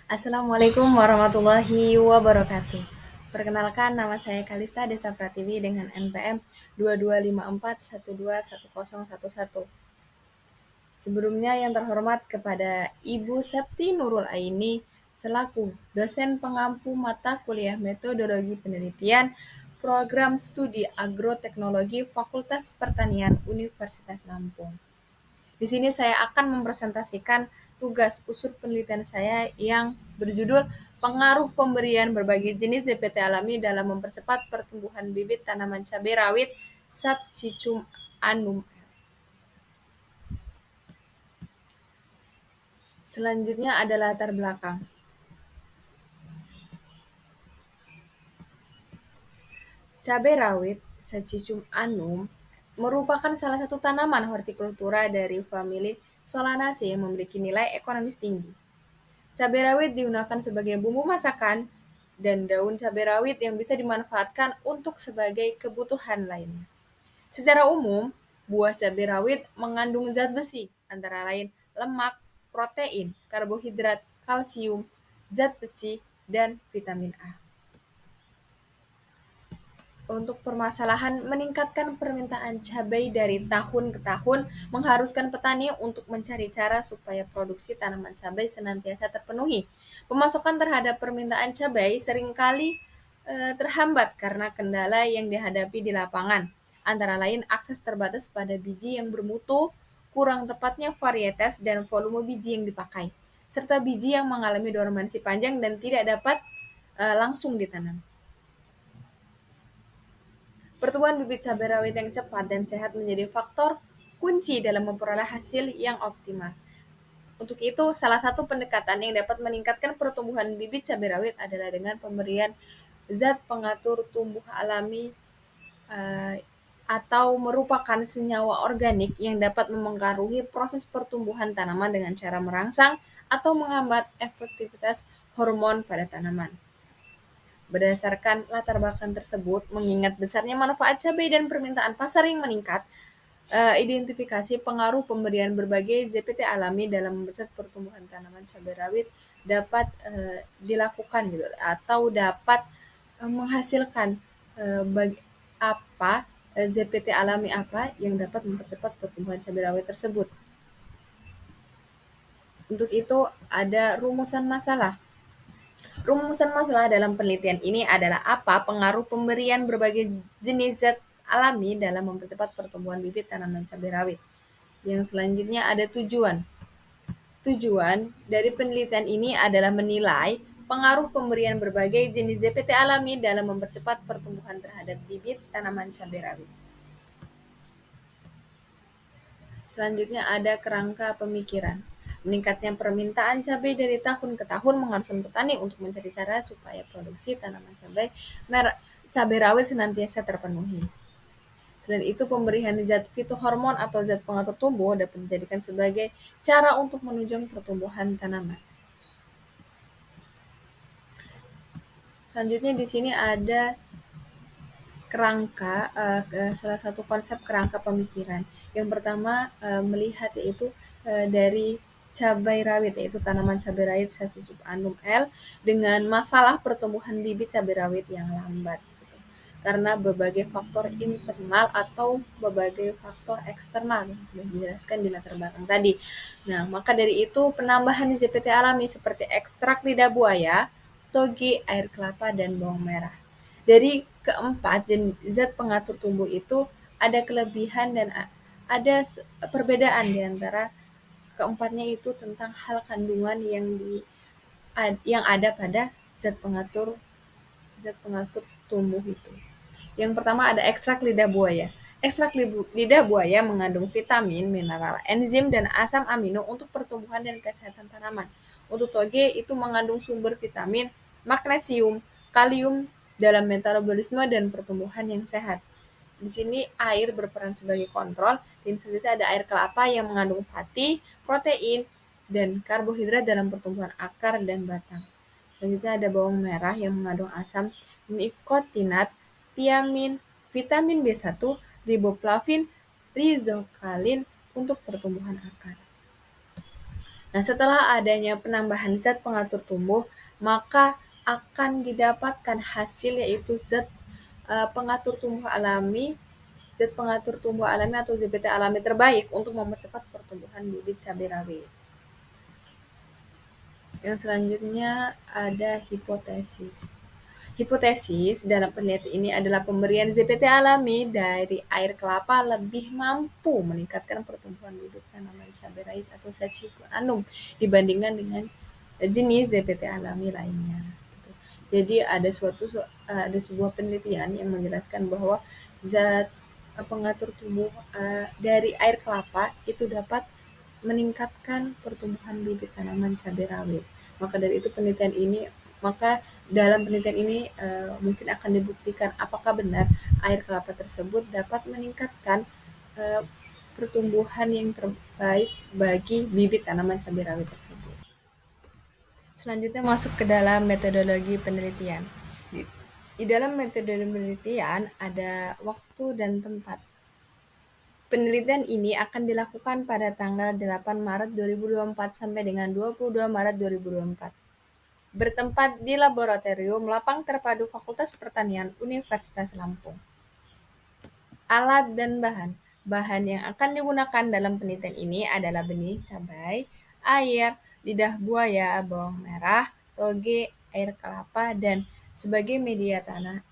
Assalamualaikum warahmatullahi wabarakatuh. Perkenalkan, nama saya Kalista Desa Pratiwi dengan NPM 2254121011. Sebelumnya yang terhormat kepada Ibu Septi Nurul Aini selaku dosen pengampu mata kuliah metodologi penelitian program studi agroteknologi Fakultas Pertanian Universitas Lampung. Di sini saya akan mempresentasikan tugas usut penelitian saya yang berjudul pengaruh pemberian berbagai jenis ZPT alami dalam mempercepat pertumbuhan bibit tanaman cabai rawit Sapcicum annum. Selanjutnya ada latar belakang. Cabai rawit Sapcicum annum merupakan salah satu tanaman hortikultura dari famili Solanaceae yang memiliki nilai ekonomis tinggi. Cabai rawit digunakan sebagai bumbu masakan dan daun cabai rawit yang bisa dimanfaatkan untuk sebagai kebutuhan lainnya. Secara umum, buah cabai rawit mengandung zat besi, antara lain lemak, protein, karbohidrat, kalsium, zat besi, dan vitamin A. Untuk permasalahan meningkatkan permintaan cabai dari tahun ke tahun mengharuskan petani untuk mencari cara supaya produksi tanaman cabai senantiasa terpenuhi. Pemasukan terhadap permintaan cabai seringkali terhambat karena kendala yang dihadapi di lapangan, antara lain akses terbatas pada biji yang bermutu, kurang tepatnya varietas dan volume biji yang dipakai, serta biji yang mengalami dormansi panjang dan tidak dapat langsung ditanam. Pertumbuhan bibit cabai rawit yang cepat dan sehat menjadi faktor kunci dalam memperoleh hasil yang optimal. Untuk itu, salah satu pendekatan yang dapat meningkatkan pertumbuhan bibit cabai rawit adalah dengan pemberian zat pengatur tumbuh alami eh, atau merupakan senyawa organik yang dapat memengaruhi proses pertumbuhan tanaman dengan cara merangsang atau menghambat efektivitas hormon pada tanaman. Berdasarkan latar belakang tersebut, mengingat besarnya manfaat cabai dan permintaan pasar yang meningkat, identifikasi pengaruh pemberian berbagai ZPT alami dalam mempercepat pertumbuhan tanaman cabai rawit dapat dilakukan gitu atau dapat menghasilkan apa ZPT alami apa yang dapat mempercepat pertumbuhan cabai rawit tersebut. Untuk itu ada rumusan masalah. Rumusan masalah dalam penelitian ini adalah apa pengaruh pemberian berbagai jenis zat alami dalam mempercepat pertumbuhan bibit tanaman cabai rawit. Yang selanjutnya ada tujuan. Tujuan dari penelitian ini adalah menilai pengaruh pemberian berbagai jenis ZPT alami dalam mempercepat pertumbuhan terhadap bibit tanaman cabai rawit. Selanjutnya ada kerangka pemikiran. Meningkatnya permintaan cabai dari tahun ke tahun mengharuskan petani untuk mencari cara supaya produksi tanaman cabai rawit senantiasa terpenuhi. Selain itu, pemberian zat fitohormon atau zat pengatur tumbuh dapat dijadikan sebagai cara untuk menunjang pertumbuhan tanaman. Selanjutnya di sini ada kerangka, salah satu konsep kerangka pemikiran. Yang pertama melihat yaitu dari cabai rawit, yaitu tanaman cabai rawit Sacciput annum L dengan masalah pertumbuhan bibit cabai rawit yang lambat. Karena berbagai faktor internal atau berbagai faktor eksternal yang sudah dijelaskan di latar belakang tadi. Nah, maka dari itu penambahan ZPT alami seperti ekstrak lidah buaya, toge, air kelapa, dan bawang merah. Dari keempat zat pengatur tumbuh itu ada kelebihan dan ada perbedaan di antara keempatnya itu tentang hal kandungan yang ada pada zat pengatur tumbuh itu. Yang pertama ada ekstrak lidah buaya. Ekstrak lidah buaya mengandung vitamin, mineral, enzim, dan asam amino untuk pertumbuhan dan kesehatan tanaman. Untuk toge itu mengandung sumber vitamin, magnesium, kalium dalam metabolisme dan pertumbuhan yang sehat. Di sini air berperan sebagai kontrol, dan selanjutnya ada air kelapa yang mengandung fatty, protein, dan karbohidrat dalam pertumbuhan akar dan batang. Selanjutnya ada bawang merah yang mengandung asam nikotinat, tiamin, vitamin B1, riboflavin, rizokalin untuk pertumbuhan akar. Nah, setelah adanya penambahan zat pengatur tumbuh, maka akan didapatkan hasil yaitu pengatur tumbuh alami, zat pengatur tumbuh alami atau ZPT alami terbaik untuk mempercepat pertumbuhan bibit cabai rawit. Yang selanjutnya ada hipotesis. Hipotesis dalam penelitian ini adalah pemberian ZPT alami dari air kelapa lebih mampu meningkatkan pertumbuhan bibit tanaman cabai rawit atau Saccipranum dibandingkan dengan jenis ZPT alami lainnya. Jadi ada sebuah penelitian yang menjelaskan bahwa zat pengatur tumbuh dari air kelapa itu dapat meningkatkan pertumbuhan bibit tanaman cabai rawit. Maka dalam penelitian ini mungkin akan dibuktikan apakah benar air kelapa tersebut dapat meningkatkan eh, pertumbuhan yang terbaik bagi bibit tanaman cabai rawit tersebut. Selanjutnya masuk ke dalam metodologi penelitian. Di, di dalam metode penelitian ada waktu dan tempat. Penelitian ini akan dilakukan pada tanggal 8 Maret 2024 sampai dengan 22 Maret 2024. Bertempat di Laboratorium Lapang Terpadu Fakultas Pertanian Universitas Lampung. Alat dan bahan. Bahan yang akan digunakan dalam penelitian ini adalah benih cabai, air, lidah buaya, bawang merah, toge, air kelapa, dan sebagai media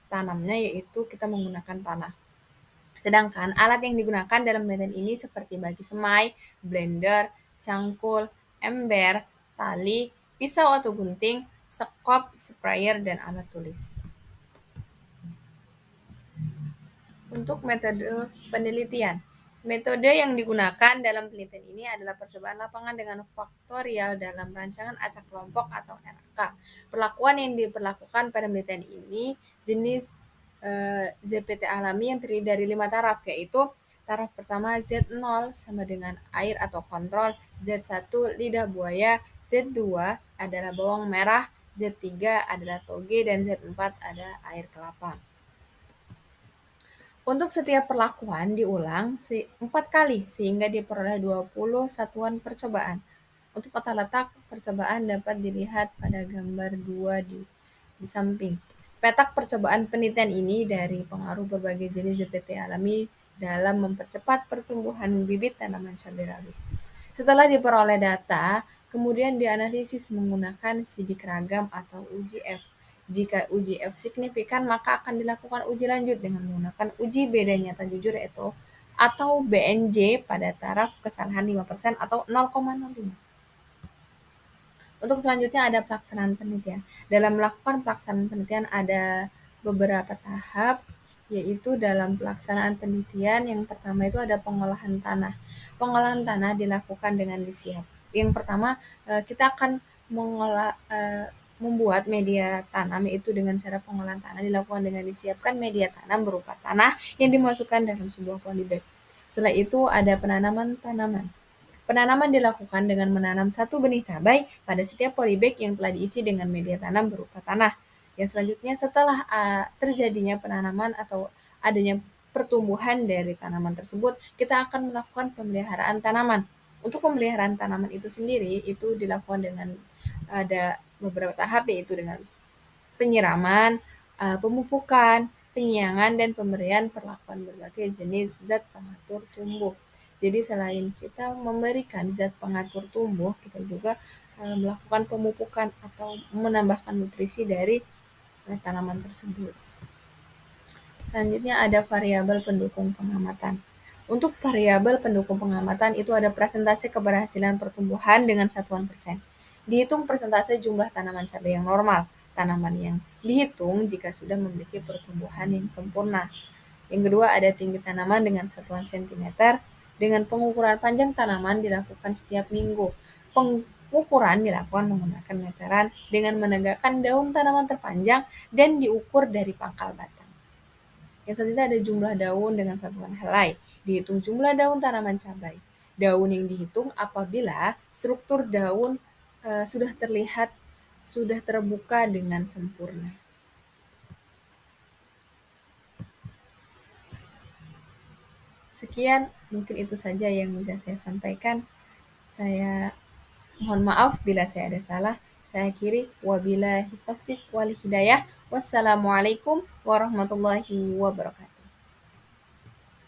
tanamnya yaitu kita menggunakan tanah. Sedangkan alat yang digunakan dalam penelitian ini seperti bagi semai, blender, cangkul, ember, tali, pisau atau gunting, sekop, sprayer, dan alat tulis. Untuk metode penelitian. Metode yang digunakan dalam penelitian ini adalah percobaan lapangan dengan faktorial dalam rancangan acak kelompok atau RAK. Perlakuan yang diperlakukan pada penelitian ini jenis ZPT alami yang terdiri dari 5 taraf, yaitu taraf pertama Z0 sama dengan air atau kontrol, Z1 lidah buaya, Z2 adalah bawang merah, Z3 adalah toge, dan Z4 ada air kelapa. Untuk setiap perlakuan diulang 4 kali sehingga diperoleh 20 satuan percobaan. Untuk tata letak percobaan dapat dilihat pada gambar 2 di samping. Petak percobaan penelitian ini dari pengaruh berbagai jenis ZPT alami dalam mempercepat pertumbuhan bibit tanaman cabai rawit. Setelah diperoleh data, kemudian dianalisis menggunakan sidik ragam atau uji F. Jika uji F signifikan, maka akan dilakukan uji lanjut dengan menggunakan uji beda nyata jujur atau BNJ pada taraf kesalahan 5% atau 0,05. Untuk selanjutnya ada pelaksanaan penelitian. Dalam melakukan pelaksanaan penelitian ada beberapa tahap, yaitu dalam pelaksanaan penelitian yang pertama itu ada pengolahan tanah. Pengolahan tanah dilakukan dengan disiap. Yang pertama kita akan membuat media tanam, yaitu dengan cara pengolahan tanah dilakukan dengan disiapkan media tanam berupa tanah yang dimasukkan dalam sebuah polybag. Setelah itu ada penanaman tanaman. Penanaman dilakukan dengan menanam satu benih cabai pada setiap polybag yang telah diisi dengan media tanam berupa tanah. Yang selanjutnya setelah terjadinya penanaman atau adanya pertumbuhan dari tanaman tersebut, kita akan melakukan pemeliharaan tanaman. Untuk pemeliharaan tanaman itu sendiri itu dilakukan dengan ada beberapa tahap, yaitu dengan penyiraman, pemupukan, penyiangan, dan pemberian perlakuan berbagai jenis zat pengatur tumbuh. Jadi selain kita memberikan zat pengatur tumbuh, kita juga melakukan pemupukan atau menambahkan nutrisi dari tanaman tersebut. Selanjutnya ada variabel pendukung pengamatan. Untuk variabel pendukung pengamatan itu ada presentase keberhasilan pertumbuhan dengan satuan persen. Dihitung persentase jumlah tanaman cabai yang normal, tanaman yang dihitung jika sudah memiliki pertumbuhan yang sempurna. Yang kedua ada tinggi tanaman dengan satuan sentimeter, dengan pengukuran panjang tanaman dilakukan setiap minggu. Pengukuran dilakukan menggunakan meteran dengan menegakkan daun tanaman terpanjang dan diukur dari pangkal batang. Yang selanjutnya ada jumlah daun dengan satuan helai. Dihitung jumlah daun tanaman cabai. Daun yang dihitung apabila struktur daun sudah terlihat, sudah terbuka dengan sempurna. Sekian, mungkin itu saja yang bisa saya sampaikan. Saya Mohon maaf bila saya ada salah. Saya akhiri, wabillahi taufiq wal hidayah. Wassalamualaikum warahmatullahi wabarakatuh.